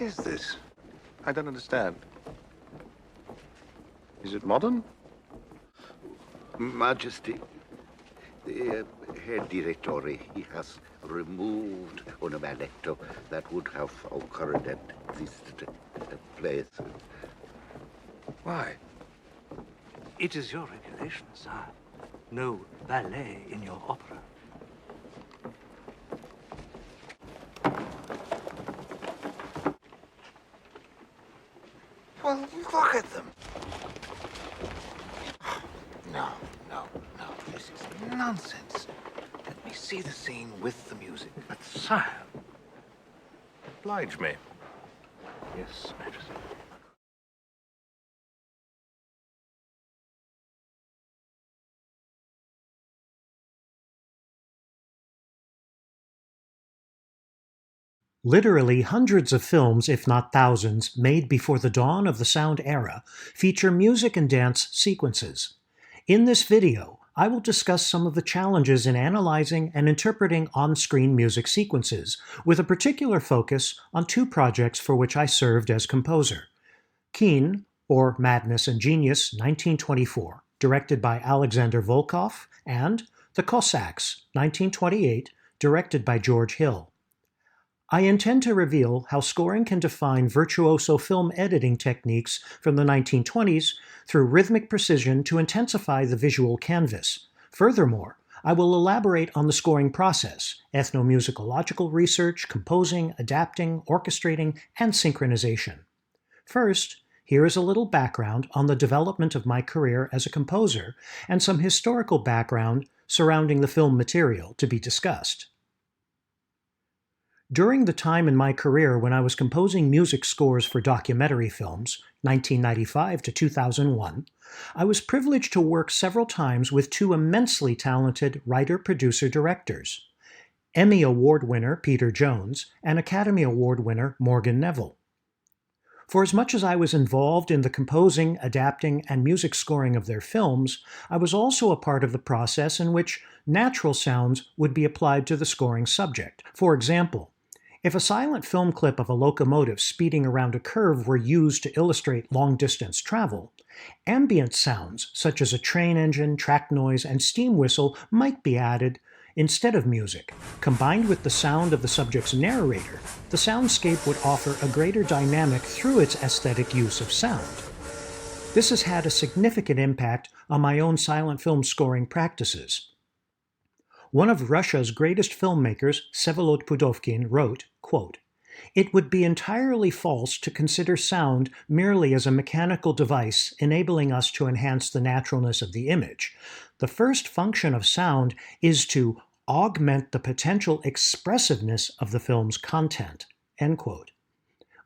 is this? I don't understand. Is it modern? Majesty, the head director, he has removed un electo that would have occurred at this place. Why? It is your regulation, sire. No ballet in your opera. Well, look at them. No. This is nonsense. Let me see the scene with the music. But, sire. Oblige me. Yes, Majesty. Literally hundreds of films, if not thousands, made before the dawn of the sound era feature music and dance sequences. In this video, I will discuss some of the challenges in analyzing and interpreting on-screen music sequences, with a particular focus on two projects for which I served as composer. Keen, or Madness and Genius, 1924, directed by Alexander Volkov, and The Cossacks, 1928, directed by George Hill. I intend to reveal how scoring can define virtuoso film editing techniques from the 1920s through rhythmic precision to intensify the visual canvas. Furthermore, I will elaborate on the scoring process, ethnomusicological research, composing, adapting, orchestrating, and synchronization. First, here is a little background on the development of my career as a composer and some historical background surrounding the film material to be discussed. During the time in my career when I was composing music scores for documentary films, 1995 to 2001, I was privileged to work several times with two immensely talented writer-producer-directors, Emmy Award winner Peter Jones and Academy Award winner Morgan Neville. For as much as I was involved in the composing, adapting, and music scoring of their films, I was also a part of the process in which natural sounds would be applied to the scoring subject. For example, if a silent film clip of a locomotive speeding around a curve were used to illustrate long-distance travel, ambient sounds such as a train engine, track noise, and steam whistle might be added instead of music. Combined with the sound of the subject's narrator, the soundscape would offer a greater dynamic through its aesthetic use of sound. This has had a significant impact on my own silent film scoring practices. One of Russia's greatest filmmakers, Vsevolod Pudovkin, wrote, quote, "It would be entirely false to consider sound merely as a mechanical device enabling us to enhance the naturalness of the image. The first function of sound is to augment the potential expressiveness of the film's content." End quote.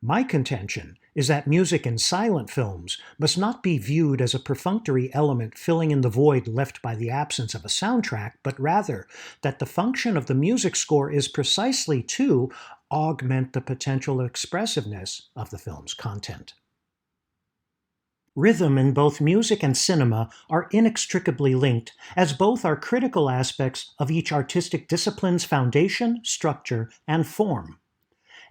My contention is that music in silent films must not be viewed as a perfunctory element filling in the void left by the absence of a soundtrack, but rather that the function of the music score is precisely to augment the potential expressiveness of the film's content. Rhythm in both music and cinema are inextricably linked, as both are critical aspects of each artistic discipline's foundation, structure, and form.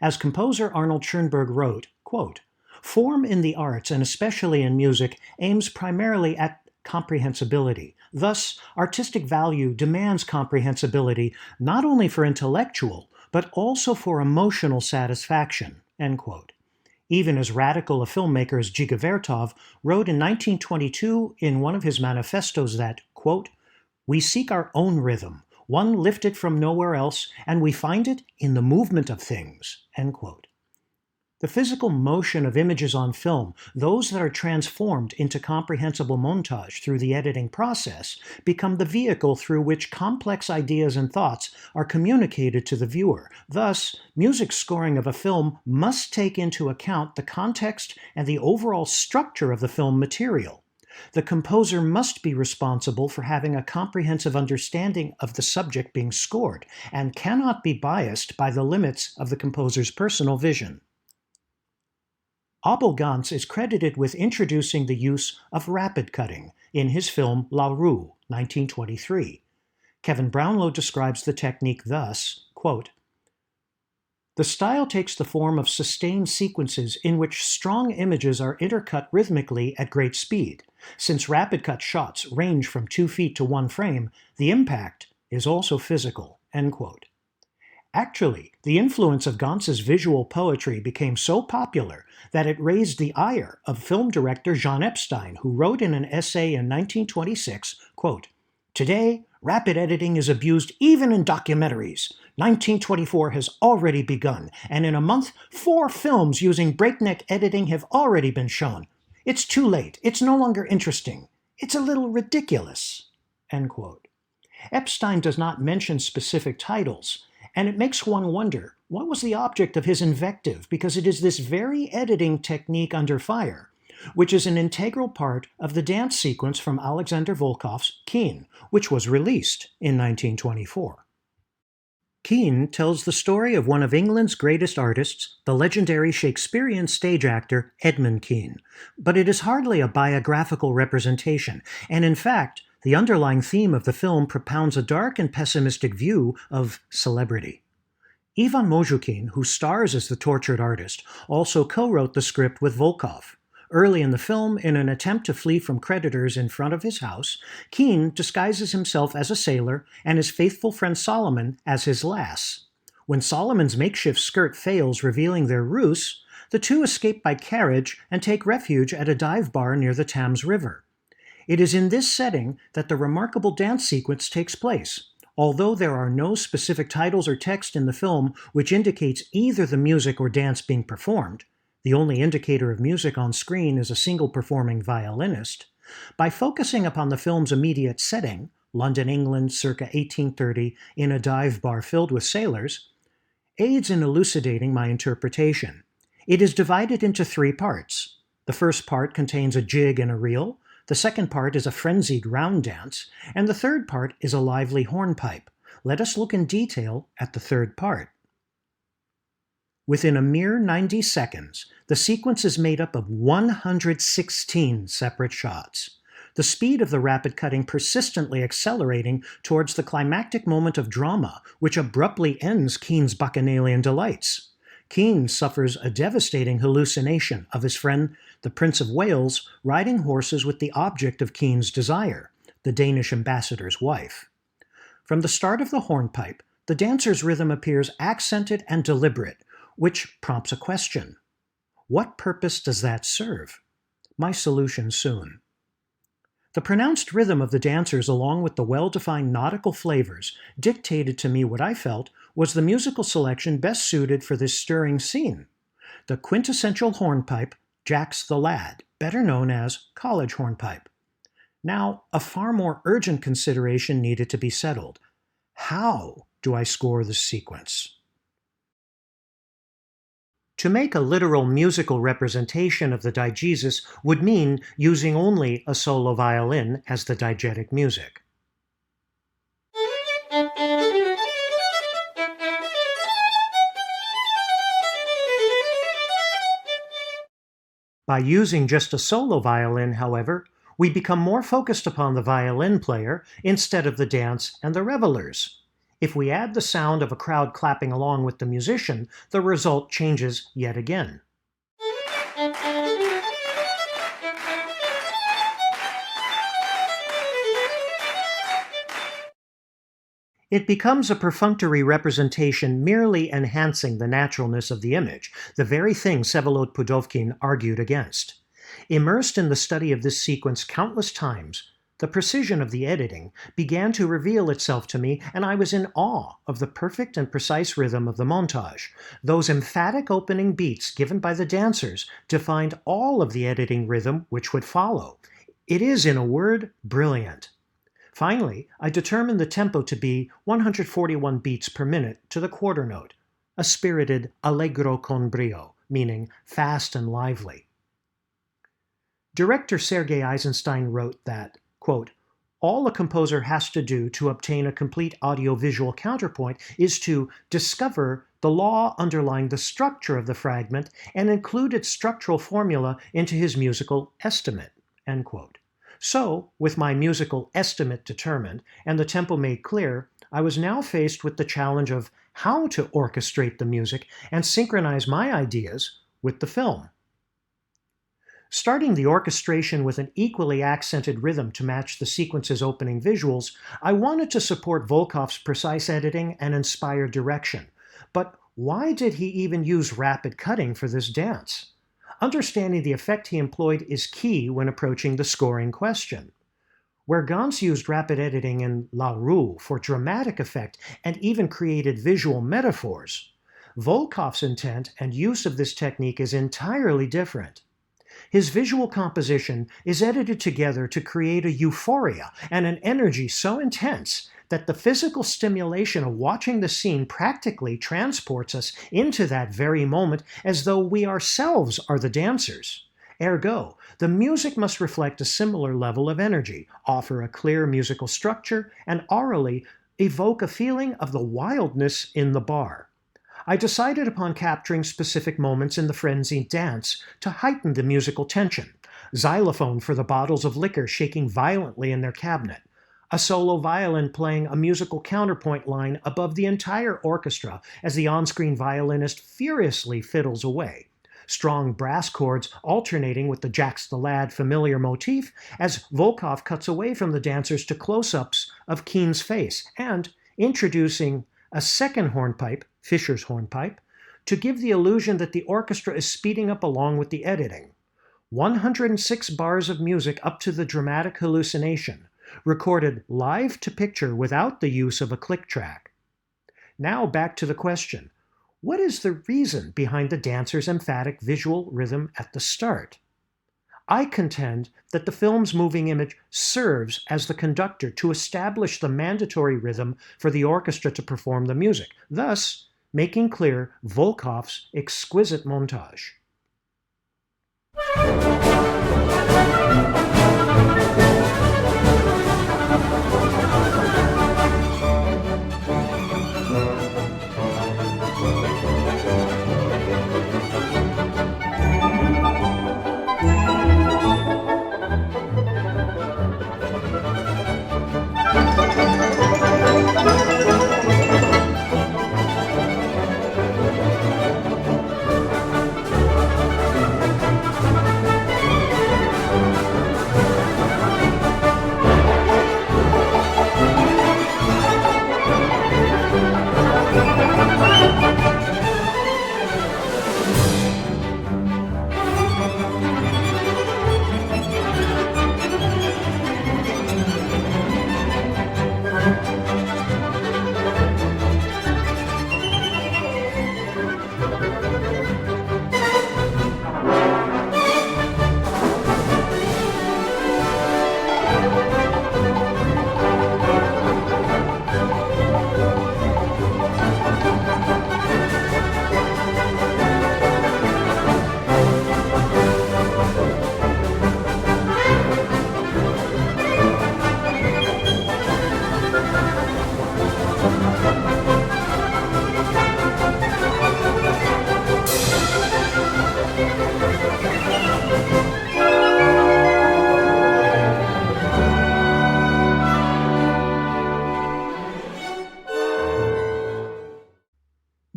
As composer Arnold Schoenberg wrote, quote, "Form in the arts, and especially in music, aims primarily at comprehensibility. Thus, artistic value demands comprehensibility not only for intellectual, but also for emotional satisfaction." End quote. Even as radical a filmmaker as Dziga Vertov wrote in 1922 in one of his manifestos that, quote, "We seek our own rhythm, one lifted from nowhere else, and we find it in the movement of things." End quote. The physical motion of images on film, those that are transformed into comprehensible montage through the editing process, become the vehicle through which complex ideas and thoughts are communicated to the viewer. Thus, music scoring of a film must take into account the context and the overall structure of the film material. The composer must be responsible for having a comprehensive understanding of the subject being scored, and cannot be biased by the limits of the composer's personal vision. Abel Gance is credited with introducing the use of rapid cutting in his film La Rue, 1923. Kevin Brownlow describes the technique thus, quote, The style takes the form of sustained sequences in which strong images are intercut rhythmically at great speed. Since rapid cut shots range from 2 feet to 1 frame, the impact is also physical." End quote. Actually, the influence of Gance's visual poetry became so popular that it raised the ire of film director Jean Epstein, who wrote in an essay in 1926, quote, "Today, rapid editing is abused even in documentaries. 1924 has already begun, and in a month, 4 films using breakneck editing have already been shown. It's too late. It's no longer interesting. It's a little ridiculous." End quote. Epstein does not mention specific titles, and it makes one wonder what was the object of his invective, because it is this very editing technique under fire, which is an integral part of the dance sequence from Alexander Volkov's Keane, which was released in 1924. Keane tells the story of one of England's greatest artists, the legendary Shakespearean stage actor Edmund Keane, but it is hardly a biographical representation, and in fact, the underlying theme of the film propounds a dark and pessimistic view of celebrity. Ivan Mozhukin, who stars as the tortured artist, also co-wrote the script with Volkov. Early in the film, in an attempt to flee from creditors in front of his house, Keane disguises himself as a sailor and his faithful friend Solomon as his lass. When Solomon's makeshift skirt fails, revealing their ruse, the two escape by carriage and take refuge at a dive bar near the Thames River. It is in this setting that the remarkable dance sequence takes place. Although there are no specific titles or text in the film which indicates either the music or dance being performed, the only indicator of music on screen is a single performing violinist, by focusing upon the film's immediate setting, London, England, circa 1830, in a dive bar filled with sailors, aids in elucidating my interpretation. It is divided into 3 parts. The first part contains a jig and a reel, the second part is a frenzied round dance, and the third part is a lively hornpipe. Let us look in detail at the third part. Within a mere 90 seconds, the sequence is made up of 116 separate shots. The speed of the rapid cutting persistently accelerating towards the climactic moment of drama, which abruptly ends Keane's bacchanalian delights. Keane suffers a devastating hallucination of his friend, the Prince of Wales, riding horses with the object of Keane's desire, the Danish ambassador's wife. From the start of the hornpipe, the dancer's rhythm appears accented and deliberate, which prompts a question. What purpose does that serve? My solution soon. The pronounced rhythm of the dancers, along with the well-defined nautical flavors, dictated to me what I felt was the musical selection best suited for this stirring scene. The quintessential hornpipe, Jack's the Lad, better known as college hornpipe. Now, a far more urgent consideration needed to be settled. How do I score this sequence? To make a literal musical representation of the diegesis would mean using only a solo violin as the diegetic music. By using just a solo violin, however, we become more focused upon the violin player instead of the dance and the revelers. If we add the sound of a crowd clapping along with the musician, the result changes yet again. It becomes a perfunctory representation merely enhancing the naturalness of the image, the very thing Vsevolod Pudovkin argued against. Immersed in the study of this sequence countless times, the precision of the editing began to reveal itself to me, and I was in awe of the perfect and precise rhythm of the montage. Those emphatic opening beats given by the dancers defined all of the editing rhythm which would follow. It is, in a word, brilliant. Finally, I determined the tempo to be 141 beats per minute to the quarter note, a spirited allegro con brio, meaning fast and lively. Director Sergei Eisenstein wrote that, quote, all a composer has to do to obtain a complete audiovisual counterpoint is to discover the law underlying the structure of the fragment and include its structural formula into his musical estimate, end quote. So, with my musical estimate determined and the tempo made clear, I was now faced with the challenge of how to orchestrate the music and synchronize my ideas with the film. Starting the orchestration with an equally accented rhythm to match the sequence's opening visuals, I wanted to support Volkov's precise editing and inspired direction. But why did he even use rapid cutting for this dance? Understanding the effect he employed is key when approaching the scoring question. Where Gans used rapid editing in La Rue for dramatic effect and even created visual metaphors, Volkov's intent and use of this technique is entirely different. His visual composition is edited together to create a euphoria and an energy so intense that the physical stimulation of watching the scene practically transports us into that very moment as though we ourselves are the dancers. Ergo, the music must reflect a similar level of energy, offer a clear musical structure, and aurally evoke a feeling of the wildness in the bar. I decided upon capturing specific moments in the frenzied dance to heighten the musical tension. Xylophone for the bottles of liquor shaking violently in their cabinet. A solo violin playing a musical counterpoint line above the entire orchestra as the on-screen violinist furiously fiddles away. Strong brass chords alternating with the Jack's the Lad familiar motif as Volkov cuts away from the dancers to close-ups of Keen's face, and introducing a second hornpipe, Fischer's hornpipe, to give the illusion that the orchestra is speeding up along with the editing. 106 bars of music up to the dramatic hallucination, recorded live to picture without the use of a click track. Now back to the question. What is the reason behind the dancer's emphatic visual rhythm at the start? I contend that the film's moving image serves as the conductor to establish the mandatory rhythm for the orchestra to perform the music, thus making clear Volkov's exquisite montage.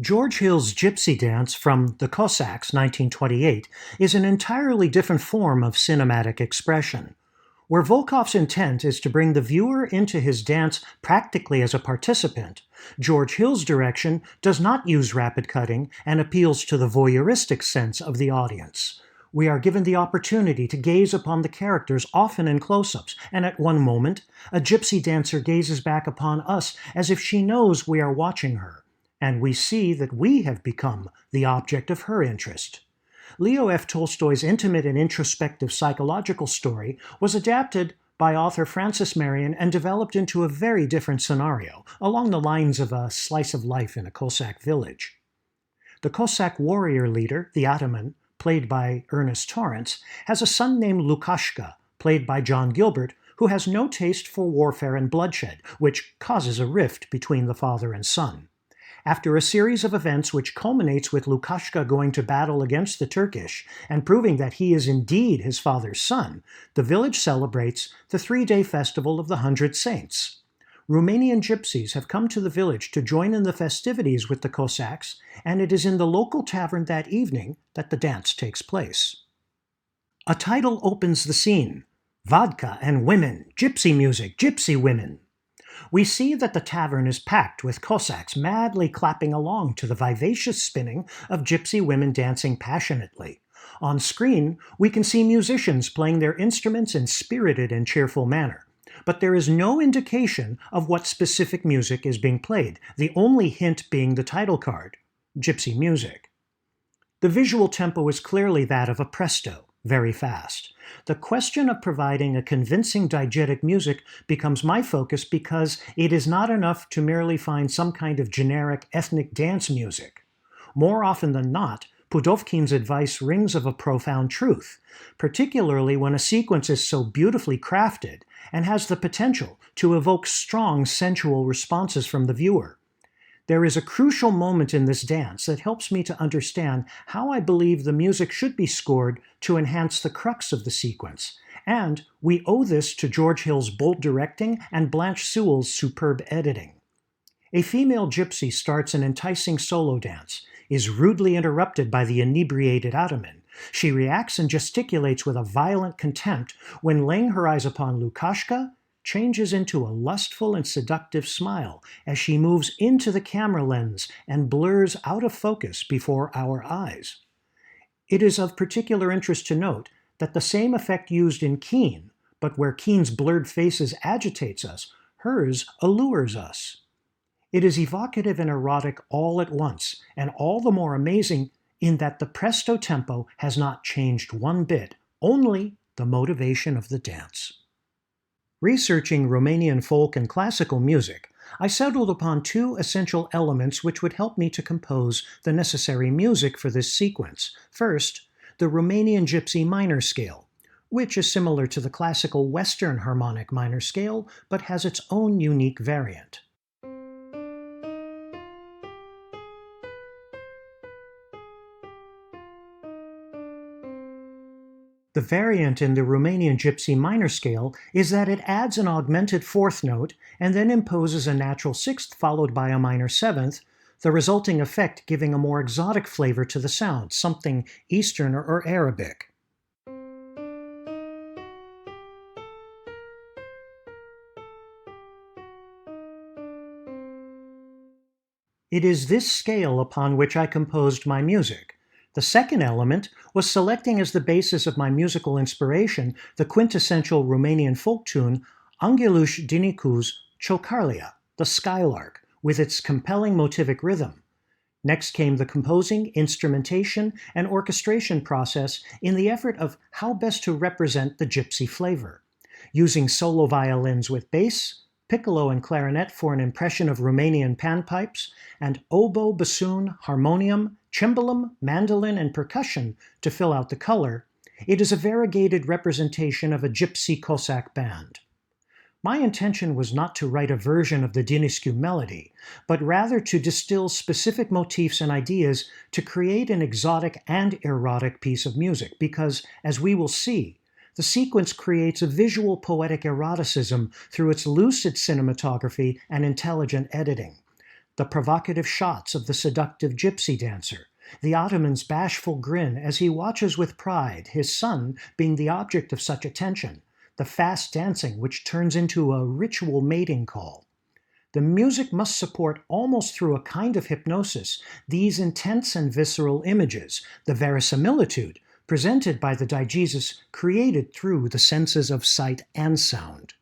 George Hill's Gypsy dance from The Cossacks, 1928, is an entirely different form of cinematic expression. Where Volkov's intent is to bring the viewer into his dance practically as a participant, George Hill's direction does not use rapid cutting and appeals to the voyeuristic sense of the audience. We are given the opportunity to gaze upon the characters often in close-ups, and at one moment, a gypsy dancer gazes back upon us as if she knows we are watching her, and we see that we have become the object of her interest. Leo F. Tolstoy's intimate and introspective psychological story was adapted by author Francis Marion and developed into a very different scenario, along the lines of a slice of life in a Cossack village. The Cossack warrior leader, the ataman, played by Ernest Torrance, has a son named Lukashka, played by John Gilbert, who has no taste for warfare and bloodshed, which causes a rift between the father and son. After a series of events which culminates with Lukashka going to battle against the Turkish and proving that he is indeed his father's son, the village celebrates the 3-day festival of the 100 Saints. Romanian gypsies have come to the village to join in the festivities with the Cossacks, and it is in the local tavern that evening that the dance takes place. A title opens the scene: Vodka and women, gypsy music, gypsy women. We see that the tavern is packed with Cossacks madly clapping along to the vivacious spinning of gypsy women dancing passionately. On screen, we can see musicians playing their instruments in spirited and cheerful manner. But there is no indication of what specific music is being played, the only hint being the title card: gypsy music. The visual tempo is clearly that of a presto, very fast. The question of providing a convincing diegetic music becomes my focus because it is not enough to merely find some kind of generic ethnic dance music. More often than not, Pudovkin's advice rings of a profound truth, particularly when a sequence is so beautifully crafted and has the potential to evoke strong sensual responses from the viewer. There is a crucial moment in this dance that helps me to understand how I believe the music should be scored to enhance the crux of the sequence, and we owe this to George Hill's bold directing and Blanche Sewell's superb editing. A female gypsy starts an enticing solo dance, is rudely interrupted by the inebriated ataman. She reacts and gesticulates with a violent contempt when, laying her eyes upon Lukashka, changes into a lustful and seductive smile as she moves into the camera lens and blurs out of focus before our eyes. It is of particular interest to note that the same effect used in Keane, but where Keane's blurred faces agitates us, hers allures us. It is evocative and erotic all at once, and all the more amazing in that the presto tempo has not changed one bit, only the motivation of the dance. Researching Romanian folk and classical music, I settled upon two essential elements which would help me to compose the necessary music for this sequence. First, the Romanian Gypsy minor scale, which is similar to the classical Western harmonic minor scale, but has its own unique variant. The variant in the Romanian Gypsy minor scale is that it adds an augmented fourth note and then imposes a natural sixth followed by a minor seventh, the resulting effect giving a more exotic flavor to the sound, something Eastern or Arabic. It is this scale upon which I composed my music. The second element was selecting as the basis of my musical inspiration the quintessential Romanian folk tune Angeluș Dinicu's Ciocarlia, the skylark, with its compelling motivic rhythm. Next came the composing, instrumentation, and orchestration process in the effort of how best to represent the gypsy flavor, using solo violins with bass, piccolo and clarinet for an impression of Romanian panpipes, and oboe, bassoon, harmonium, cimbalom, mandolin, and percussion to fill out the color, it is a variegated representation of a gypsy Cossack band. My intention was not to write a version of the Dinescu melody, but rather to distill specific motifs and ideas to create an exotic and erotic piece of music, because, as we will see, the sequence creates a visual poetic eroticism through its lucid cinematography and intelligent editing. The provocative shots of the seductive gypsy dancer, the ataman's bashful grin as he watches with pride his son being the object of such attention, the fast dancing which turns into a ritual mating call. The music must support almost through a kind of hypnosis these intense and visceral images, the verisimilitude presented by the diegesis created through the senses of sight and sound.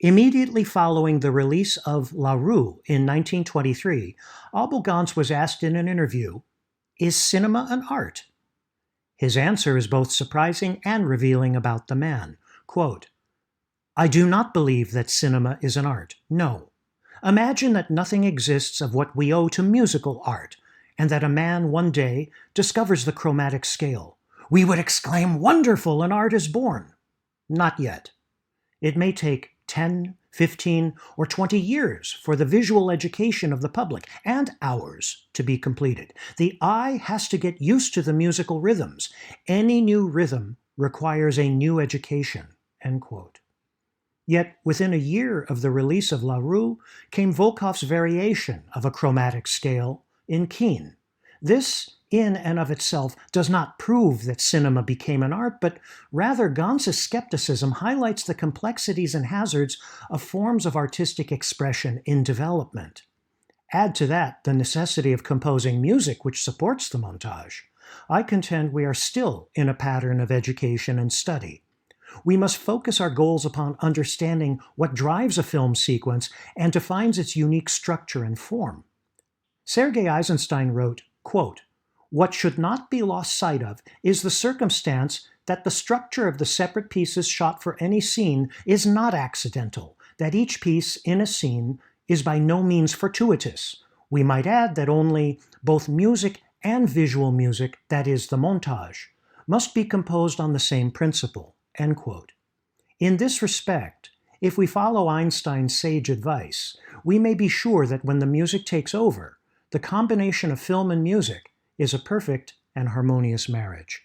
Immediately following the release of La Rue in 1923, Abel Gance was asked in an interview, "Is cinema an art?" His answer is both surprising and revealing about the man. Quote, "I do not believe that cinema is an art, no. Imagine that nothing exists of what we owe to musical art, and that a man one day discovers the chromatic scale. We would exclaim, 'Wonderful, an art is born.' Not yet. It may take 10, 15, or 20 years for the visual education of the public, and ours, to be completed. The eye has to get used to the musical rhythms. Any new rhythm requires a new education." End quote. Yet, within a year of the release of La Rue came Volkov's variation of a chromatic scale in Keene. This, in and of itself, does not prove that cinema became an art, but rather Gance's skepticism highlights the complexities and hazards of forms of artistic expression in development. Add to that the necessity of composing music which supports the montage. I contend we are still in a pattern of education and study. We must focus our goals upon understanding what drives a film sequence and defines its unique structure and form. Sergei Eisenstein wrote, quote, "What should not be lost sight of is the circumstance that the structure of the separate pieces shot for any scene is not accidental, that each piece in a scene is by no means fortuitous. We might add that only both music and visual music, that is, the montage, must be composed on the same principle." End quote. In this respect, if we follow Einstein's sage advice, we may be sure that when the music takes over, the combination of film and music is a perfect and harmonious marriage.